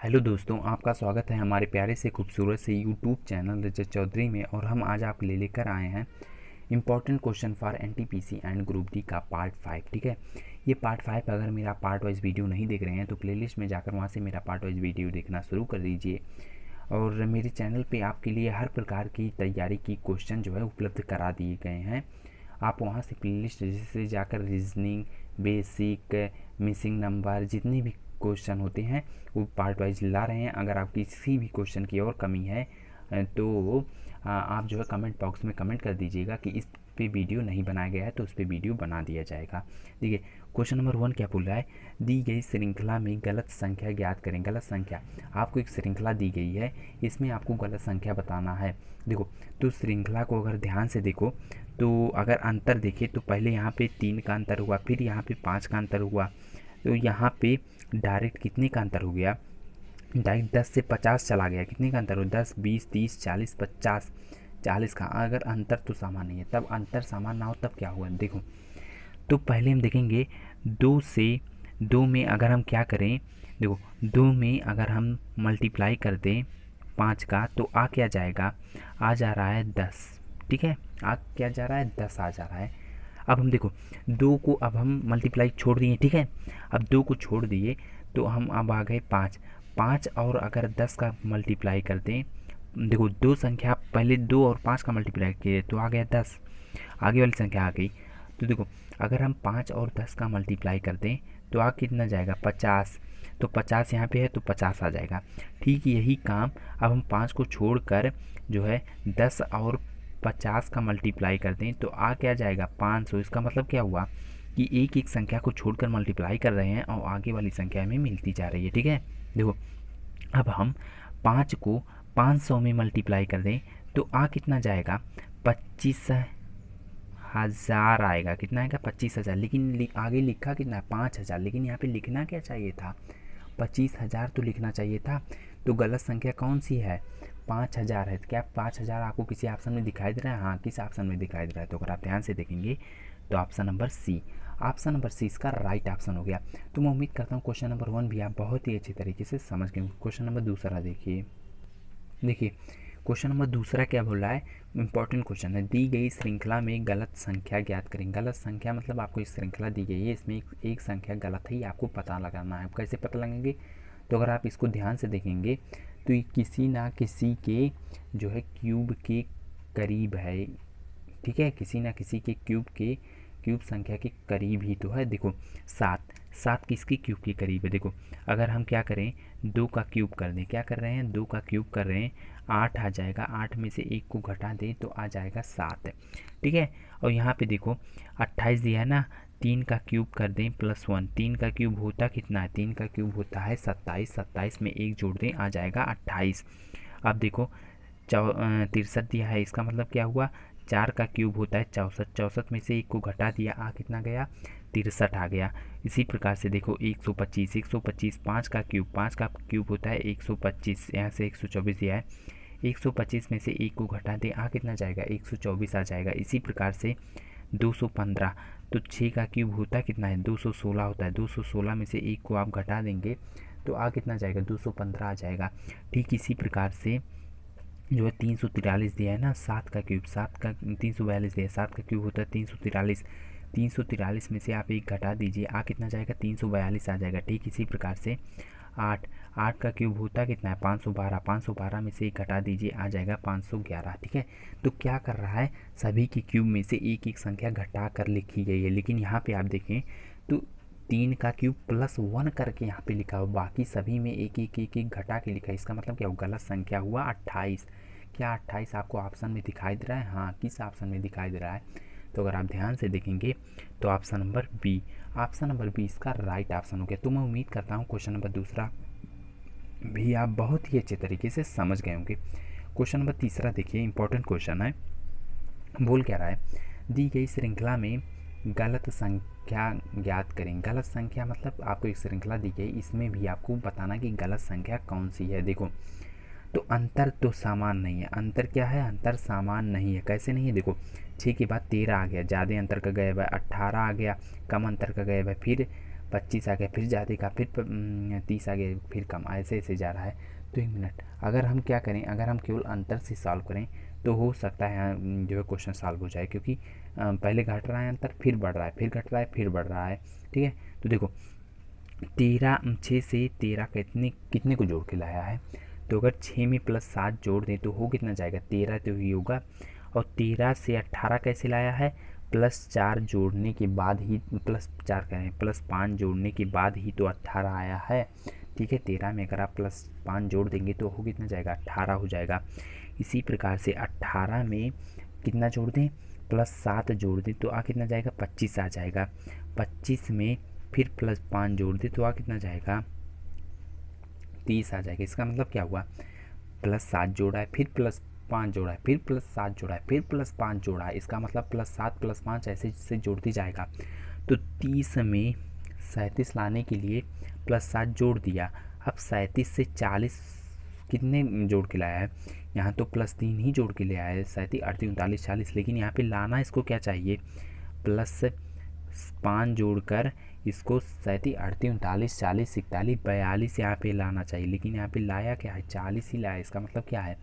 Hello दोस्तों, आपका स्वागत है हमारे प्यारे से खूबसूरत से यूट्यूब चैनल रजत चौधरी में। और हम आज आपके लिए लेकर आए हैं important question for NTPC and group D का पार्ट 5। ठीक है, ये पार्ट 5 अगर मेरा पार्ट वाइज वीडियो नहीं देख रहे हैं तो प्लेलिस्ट में जाकर वहाँ से मेरा पार्ट वाइज वीडियो देखना शुरू कर दीजिए। और मेरे चैनल पे आपके लिए हर प्रकार की तैयारी की क्वेश्चन जो है उपलब्ध करा दिए गए हैं। आप वहाँ से प्लेलिस्ट से जाकर रीजनिंग, बेसिक, मिसिंग नंबर, जितने भी क्वेश्चन होते हैं वो पार्ट वाइज ला रहे हैं। अगर आप किसी भी क्वेश्चन की और कमी है तो आप जो है कमेंट बॉक्स में कमेंट कर दीजिएगा कि इस पे वीडियो नहीं बनाया गया है तो उस पर वीडियो बना दिया जाएगा। देखिए, क्वेश्चन नंबर 1 क्या बोल रहा है, दी गई श्रृंखला में गलत संख्या ज्ञात करें। गलत संख्या, आपको एक श्रृंखला दी गई है, इसमें आपको गलत संख्या बताना है। देखो, तो श्रृंखला को अगर ध्यान से देखो तो अगर अंतर देखें तो पहले यहाँ पे 3 का अंतर हुआ, फिर यहाँ पे 5 का अंतर हुआ, तो यहाँ पे डायरेक्ट कितने का अंतर हो गया, डायरेक्ट 10 से 50 चला गया। कितने का अंतर हो, 10, 20, 30, 40, 50, 40 का। अगर अंतर तो समान नहीं है, तब अंतर समान ना हो तब क्या हुआ। देखो, तो पहले हम देखेंगे 2 से 2 में अगर हम क्या करें, देखो 2 में अगर हम मल्टीप्लाई कर दें 5 का तो आ क्या जाएगा, आ जा रहा है 10। ठीक है, आ क्या जा रहा है, 10 आ जा रहा है। अब हम देखो 2 को अब हम मल्टीप्लाई छोड़ दिए। ठीक है, अब 2 को छोड़ दिए तो हम अब आ गए 5। 5 और अगर 10 का मल्टीप्लाई कर दें, देखो दो संख्या पहले 2 और 5 का मल्टीप्लाई किए तो आ गया 10, आगे वाली संख्या आ गई। तो देखो अगर हम 5 और 10 का मल्टीप्लाई कर दें तो आ कितना जाएगा, 50। तो 50 यहाँ पे है तो 50 आ जाएगा। ठीक यही काम अब हम 5 को छोड़कर जो है 10 और 50 का मल्टीप्लाई कर दें तो आ क्या जाएगा, 500। इसका मतलब क्या हुआ कि एक एक संख्या को छोड़कर मल्टीप्लाई कर रहे हैं और आगे वाली संख्या में मिलती जा रही है। ठीक है, देखो अब हम 5 को 500 में मल्टीप्लाई कर दें तो आ कितना जाएगा, 25,000 आएगा। कितना आएगा, 25,000। लेकिन आगे लिखा कितना है, 5,000। लेकिन यहाँ पे लिखना क्या चाहिए था, 25,000 तो लिखना चाहिए था। तो गलत संख्या कौन सी है, 5,000 है। तो क्या 5,000 आपको किसी ऑप्शन में दिखाई दे रहा है? हाँ, किस ऑप्शन में दिखाई दे रहा है? तो अगर आप ध्यान से देखेंगे तो option number C, option number C इसका राइट ऑप्शन हो गया। तो मैं उम्मीद करता हूँ क्वेश्चन नंबर 1 भी आप बहुत ही अच्छे तरीके से समझ गए। क्वेश्चन नंबर दूसरा देखिए। देखिए, क्वेश्चन नंबर दूसरा क्या बोल रहा है, इंपॉर्टेंट क्वेश्चन है। दी गई श्रृंखला में गलत संख्या ज्ञात करें। गलत संख्या मतलब आपको एक श्रृंखला दी गई है, इसमें एक संख्या गलत है, ये आपको पता लगाना है। कैसे पता लगाएंगे, तो अगर आप इसको ध्यान से देखेंगे तो ये किसी ना किसी के जो है क्यूब के करीब है। ठीक है, किसी ना किसी के क्यूब संख्या के करीब ही तो है। देखो 7, 7 किसके क्यूब के करीब है। देखो अगर हम क्या करें, 2 का क्यूब कर दें, क्या कर रहे हैं, 2 का क्यूब कर रहे हैं, 8 आ जाएगा। 8 में से 1 को घटा दें तो आ जाएगा 7। ठीक है, और यहाँ पे देखो 28 दिया है ना, 3 का क्यूब कर दें प्लस 1, 3 का क्यूब होता कितना है, 3 का क्यूब होता है 27। 27 में 1 जोड़ दें आ जाएगा 28। अब देखो 63 दिया है, इसका मतलब क्या हुआ, 4 का क्यूब होता है 64। 64 में से 1 को घटा दिया, आ कितना गया, 63 आ गया। इसी प्रकार से देखो 125, 125 5 का क्यूब होता है 125, यहाँ से 124 दिया है। 125 में से 1 को घटा दे, आ कितना जाएगा, 124 आ जाएगा। इसी प्रकार से 215, तो 6 का क्यूब होता कितना है, 216 होता है। 216 में से 1 को आप घटा देंगे तो आ कितना जाएगा, 215 आ जाएगा। ठीक इसी प्रकार से जो है 343 दिया है ना, 7 का क्यूब, 7 का 342 दिया है, 7 का क्यूब होता है 343। 343 में से आप 1 घटा दीजिए, आ कितना जाएगा, 342 आ जाएगा। ठीक इसी प्रकार से 8, 8 का क्यूब होता कितना है, 512। 512 में से 1 घटा दीजिए, आ जाएगा 511। ठीक है, तो क्या कर रहा है, सभी के क्यूब में से एक एक संख्या घटा कर लिखी गई है। लेकिन यहाँ पे आप देखें तो 3 का क्यूब प्लस 1 करके यहाँ पे लिखा हो, बाकी सभी में एक एक एक एक घटा के लिखा है। इसका मतलब क्या हो, गलत संख्या हुआ 28। क्या 28 आपको ऑप्शन में दिखाई दे रहा है? हाँ, किस ऑप्शन में दिखाई दे रहा है, तो अगर आप ध्यान से देखेंगे तो option number B, option number B इसका राइट ऑप्शन हो गया। तो मैं उम्मीद करता हूँ क्वेश्चन नंबर दूसरा भी आप बहुत ही अच्छे तरीके से समझ गए होंगे। क्वेश्चन नंबर तीसरा देखिए, इंपॉर्टेंट क्वेश्चन है। बोल क्या रहा है, दी गई श्रृंखला में गलत संख्या ज्ञात करें। गलत संख्या मतलब आपको एक श्रृंखला दी गई, इसमें भी आपको बताना कि गलत संख्या कौन सी है। देखो, तो अंतर तो समान नहीं है। अंतर क्या है, अंतर समान नहीं है। कैसे नहीं है, देखो 6 के बाद 13 आ गया, ज़्यादा अंतर का गया है, 18 आ गया, कम अंतर का गया है, फिर 25 आ गया फिर ज़्यादा का, फिर 30 आ गया फिर कम, ऐसे ऐसे जा रहा है। तो 1 मिनट, अगर हम क्या करें, अगर हम केवल अंतर से सॉल्व करें तो हो सकता है यहाँ जो है क्वेश्चन सॉल्व हो जाए, क्योंकि पहले घट रहा है अंतर, फिर बढ़ रहा है, फिर घट रहा है, फिर बढ़ रहा है। ठीक है, तो देखो 6 से 13 कितने कितने को जोड़ के लाया है, तो अगर 6 में +7 जोड़ दें तो हो कितना जाएगा, 13 तो ही होगा। और 13 से 18 कैसे लाया है, +4 जोड़ने के बाद ही, +4 कह रहे हैं, +5 जोड़ने के बाद ही तो 18 आया है। ठीक है, 13 में अगर आप +5 जोड़ देंगे तो हो कितना जाएगा, 18 हो जाएगा। इसी प्रकार से 18 में कितना जोड़ दें, +7 जोड़ दें तो आ कितना जाएगा, 25 आ जाएगा। 25 में फिर +5 जोड़ दें तो आ कितना जाएगा, 30 आ जाएगा। इसका मतलब क्या हुआ, +7 जोड़ा है, फिर +5 जोड़ा है, फिर +7 जोड़ा है, फिर +5 जोड़ा है, इसका मतलब +7 +5 ऐसे से जोड़ती जाएगा। तो 30 में 37 लाने के लिए +7 जोड़ दिया। अब 37 से 40 कितने जोड़ के लाया है, यहाँ तो +3 ही जोड़ के ले आया है, 37 38 39 40, लेकिन यहाँ पे लाना इसको क्या चाहिए, +5 जोड़कर इसको 37 38 39 40 41 42 यहाँ पे लाना चाहिए, लेकिन यहाँ पे लाया क्या है, 40 ही लाया। इसका मतलब क्या है,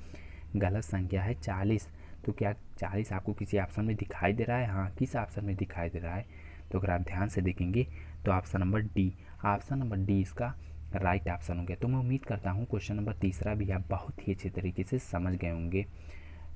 गलत संख्या है 40। तो क्या 40 आपको किसी ऑप्शन में दिखाई दे रहा है, हाँ किस ऑप्शन में दिखाई दे रहा है, तो अगर आप ध्यान से देखेंगे तो option number D, option number D इसका राइट ऑप्शन हो गया। तो मैं उम्मीद करता हूँ क्वेश्चन नंबर तीसरा भी आप बहुत ही अच्छे तरीके से समझ गए होंगे।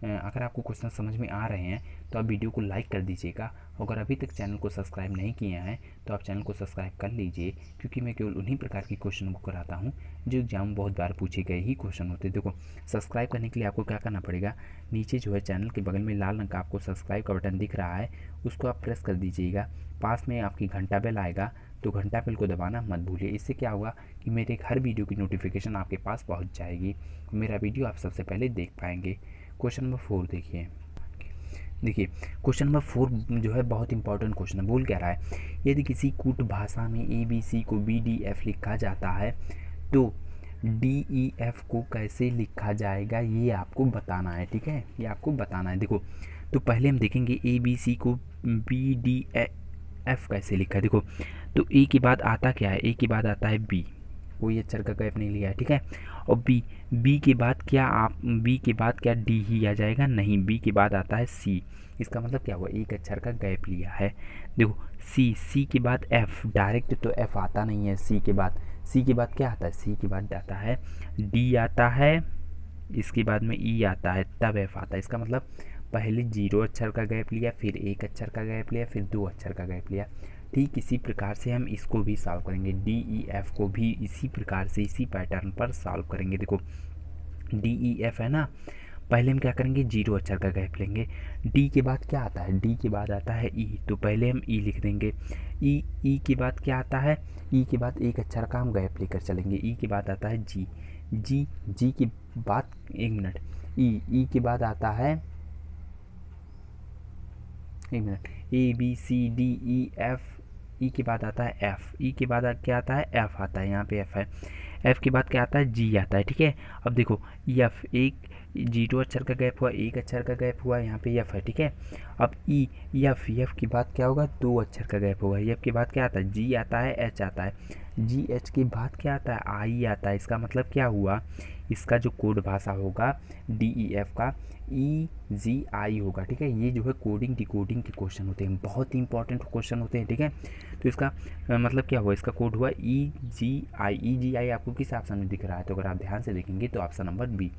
अगर आपको क्वेश्चन समझ में आ रहे हैं तो आप वीडियो को लाइक कर दीजिएगा। अगर अभी तक चैनल को सब्सक्राइब नहीं किए हैं तो आप चैनल को सब्सक्राइब कर लीजिए, क्योंकि मैं केवल उन्हीं प्रकार के क्वेश्चन को कराता हूं जो एग्जाम बहुत बार पूछे गए ही क्वेश्चन होते हैं। देखो, सब्सक्राइब करने के लिए आपको क्या करना पड़ेगा, नीचे जो है चैनल के बगल में लाल रंग का आपको सब्सक्राइब का बटन दिख रहा है, उसको आप प्रेस कर दीजिएगा। पास में आपकी घंटा बेल आएगा, तो घंटा बेल को दबाना मत भूलिए। इससे क्या होगा कि मेरे हर वीडियो की नोटिफिकेशन आपके पास पहुंच जाएगी, मेरा वीडियो आप सबसे पहले देख पाएंगे। क्वेश्चन नंबर 4 देखिए क्वेश्चन नंबर 4 जो है बहुत इंपॉर्टेंट क्वेश्चन है। बोल क्या रहा है, यदि किसी कूट भाषा में ABC को BDF लिखा जाता है तो DEF को कैसे लिखा जाएगा, ये आपको बताना है। ठीक है, ये आपको बताना है। देखो, तो पहले हम देखेंगे ABC को BDF कैसे लिखा है। देखो, तो A के बाद आता क्या है, A के बाद आता है B, कोई अक्षर का गैप नहीं लिया है। ठीक है, और बी के बाद क्या, आप बी के बाद क्या डी ही आ जाएगा, नहीं, बी के बाद आता है सी। इसका मतलब क्या हुआ, एक अक्षर का गैप लिया है। देखो, सी के बाद एफ, डायरेक्ट तो एफ आता नहीं है सी के बाद क्या आता है, सी के बाद आता है डी आता है, इसके बाद में ई आता है, तब एफ आता है। इसका मतलब पहले 0 अक्षर का गैप लिया, फिर 1 अक्षर का गैप लिया, फिर 2 अक्षर का गैप लिया। ठीक इसी प्रकार से हम इसको भी सॉल्व करेंगे, DEF को भी इसी प्रकार से इसी पैटर्न पर सॉल्व करेंगे। देखो, DEF है ना, पहले हम क्या करेंगे, 0 अक्षर का गैप लेंगे। डी के बाद क्या आता है, डी के बाद आता है ई, तो पहले हम ई लिख देंगे। ई के बाद क्या आता है, ई के बाद 1 अक्षर का हम गैप लेकर चलेंगे। ई के बाद आता है जी के बाद 1 मिनट, ई के बाद आता है 1 मिनट, ABCDEF, ई के बाद आता है एफ, ई के बाद क्या आता है, एफ आता है, यहाँ पे एफ है। एफ के बाद क्या आता है, जी आता है। ठीक है, अब देखो एफ, एक 0 अक्षर का गैप हुआ, 1 अक्षर का गैप हुआ, यहाँ पे एफ है। ठीक है, अब ई एफ के बाद क्या होगा, 2 अक्षर का गैप होगा। एफ के बाद क्या आता है, जी आता है, एच आता है, जी एच के बाद क्या आता है, आई आता है। इसका मतलब क्या हुआ, इसका जो कोड भाषा होगा DEF का EGI होगा। ठीक है, ये जो है कोडिंग डिकोडिंग के क्वेश्चन होते हैं, बहुत ही इंपॉर्टेंट क्वेश्चन होते हैं। ठीक है, तो इसका मतलब क्या हुआ, इसका कोड हुआ EGI। EGI आपको किस ऑप्शन में दिख रहा है, तो अगर आप ध्यान से देखेंगे तो option number B,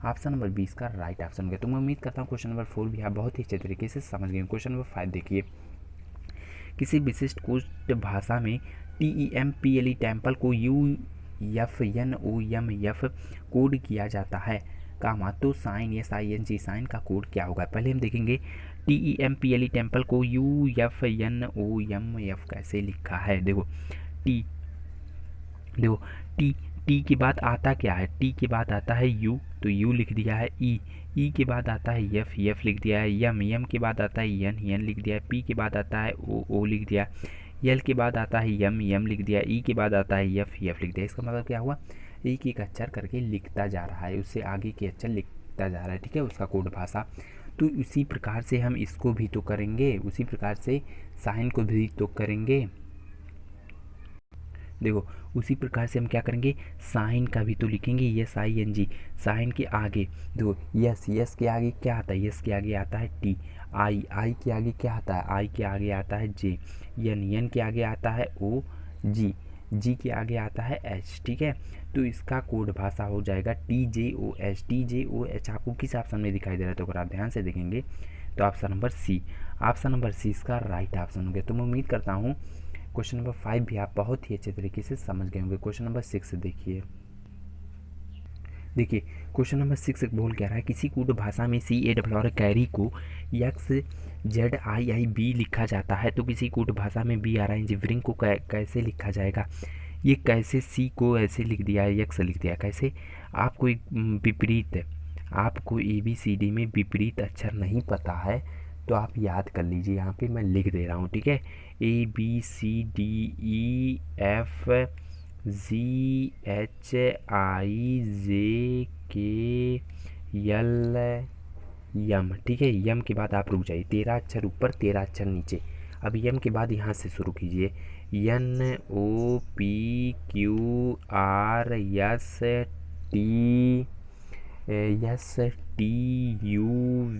option number 20 का राइट ऑप्शन होगा। तो मैं उम्मीद करता हूँ क्वेश्चन नंबर 4 भी आप बहुत ही अच्छे तरीके से समझ गए। क्वेश्चन नंबर 5 देखिए, किसी विशिष्ट कुछ भाषा में TEMPLE टेम्पल को UFNOMF कोड किया जाता है, कामा तो साइन SING साइन का कोड क्या होगा। पहले हम देखेंगे TEMPLE टेम्पल को UFNOMF कैसे लिखा है। देखो टी के बाद आता क्या है, टी के बाद आता है यू, तो यू लिख दिया है। ई के बाद आता है एफ लिख दिया है। यम के बाद आता है एन लिख दिया है। पी के बाद आता है ओ लिख दिया। एल के बाद आता है यम लिख दिया। ई के बाद आता है एफ लिख दिया। इसका मतलब क्या हुआ, एक एक अक्षर करके लिखता जा रहा है, उससे आगे के अक्षर लिखता जा रहा है। ठीक है, उसका कोड भाषा। तो उसी प्रकार से हम इसको भी तो करेंगे, उसी प्रकार से साइन को भी तो करेंगे। देखो उसी प्रकार से हम क्या करेंगे, साइन का भी तो लिखेंगे, S I N G. Sign के आगे देखो यस, यस के आगे क्या आता है, यस के आगे आता है टी। आई, आई के आगे क्या आता है, आई के आगे आता है जे। यन, यन के आगे आता है ओ जी। जी के आगे आता है एच। ठीक है, तो इसका कोड भाषा हो जाएगा टी जे ओ एच। टी जे ओ एच आपको किस ऑप्शन में दिखाई दे रहा है, तो अगर आप ध्यान से देखेंगे तो option number C, option number C इसका राइट ऑप्शन हो गया। तो मैं उम्मीद करता हूँ क्वेश्चन नंबर 5 भी आप बहुत ही अच्छे तरीके से समझ गए होंगे। क्वेश्चन नंबर 6 देखिए, देखिए क्वेश्चन नंबर 6 बोल क्या रहा है, किसी कूट भाषा में C A W R carry को X Z I I B लिखा जाता है, तो किसी कूट भाषा में बी आर आई इंजीनियरिंग को कैसे लिखा जाएगा। ये कैसे सी को ऐसे लिख दिया है, एक्स लिख दिया कैसे, आपको एक विपरीत, आपको ए बी सी डी में विपरीत अक्षर नहीं पता है तो आप याद कर लीजिए, यहाँ पे मैं लिख दे रहा हूँ। ठीक है, A B C D E F G H I J K L यम। ठीक है, यम के बाद आप रुक जाइए, 13 अक्षर ऊपर 13 अक्षर नीचे। अब यम के बाद यहाँ से शुरू कीजिए, N O P Q R S T, S T U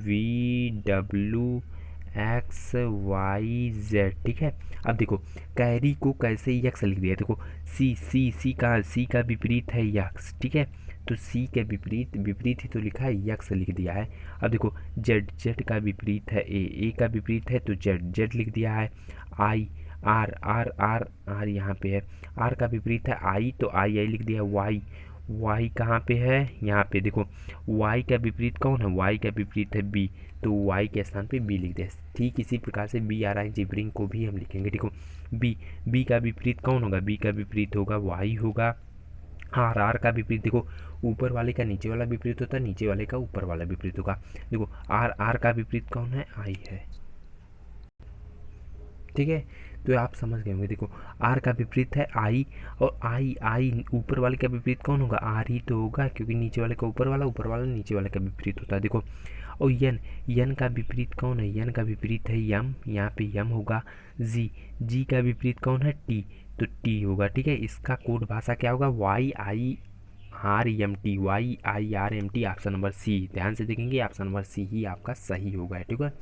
V W X Y Z. ठीक है, अब देखो कैरी को कैसे यक्स लिख दिया, देखो सी, सी का विपरीत है यक्स। ठीक है, तो सी के विपरीत, विपरीत ही तो लिखा है, यक्स लिख दिया है। अब देखो जेड, जेड का विपरीत है ए का विपरीत है तो जेड, जेड लिख दिया है। आई, आर आर आर आर यहाँ पे है, आर का विपरीत है आई तो आई आई लिख दिया है। वाई, वाई कहाँ पे है, यहाँ पे देखो वाई का विपरीत कौन है, वाई का विपरीत है बी, तो वाई के स्थान पे बी लिख दिया। ठीक इसी प्रकार से बी आर आई जिब्रिंग को भी हम लिखेंगे। देखो बी, बी का विपरीत कौन होगा, बी का विपरीत होगा वाई होगा। आर, आर का विपरीत देखो ऊपर वाले का नीचे वाला विपरीत होता है, नीचे वाले का ऊपर वाला विपरीत होगा। देखो आर, आर का विपरीत कौन है, आई है। ठीक है, तो आप समझ गए होंगे। देखो आर का विपरीत है आई, और आई, आई ऊपर वाले का विपरीत कौन होगा, आर ही तो होगा, क्योंकि नीचे वाले का ऊपर वाला नीचे वाले का विपरीत होता है। देखो और यन, यन का विपरीत कौन है, यन का विपरीत है यम, यहाँ पे यम होगा। जी, जी का विपरीत कौन है, टी, तो टी होगा। ठीक है, इसका कोड भाषा क्या होगा, Y I R M T, Y I R M T. Option number C, ध्यान से देखेंगे ऑप्शन नंबर सी ही आपका सही होगा। ठीक है,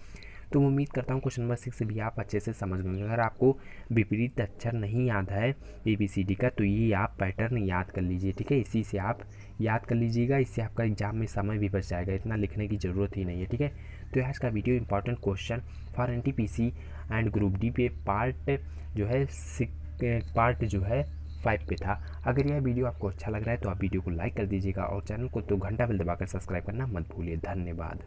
तो उम्मीद करता हूँ क्वेश्चन नंबर 6 भी आप अच्छे से समझ गए। अगर आपको विपरीत अक्षर नहीं याद है ए बी सी डी का, तो ये आप पैटर्न याद कर लीजिए। ठीक है, इसी से आप याद कर लीजिएगा, इससे आपका एग्जाम में समय भी बच जाएगा, इतना लिखने की ज़रूरत ही नहीं है। ठीक है, तो आज का video important question for N T P C and group D पे पार्ट जो है 5 पे था। अगर यह वीडियो आपको अच्छा लग रहा है तो आप वीडियो को लाइक कर दीजिएगा और चैनल को तो घंटा बेल दबाकर सब्सक्राइब करना मत भूलिए। धन्यवाद।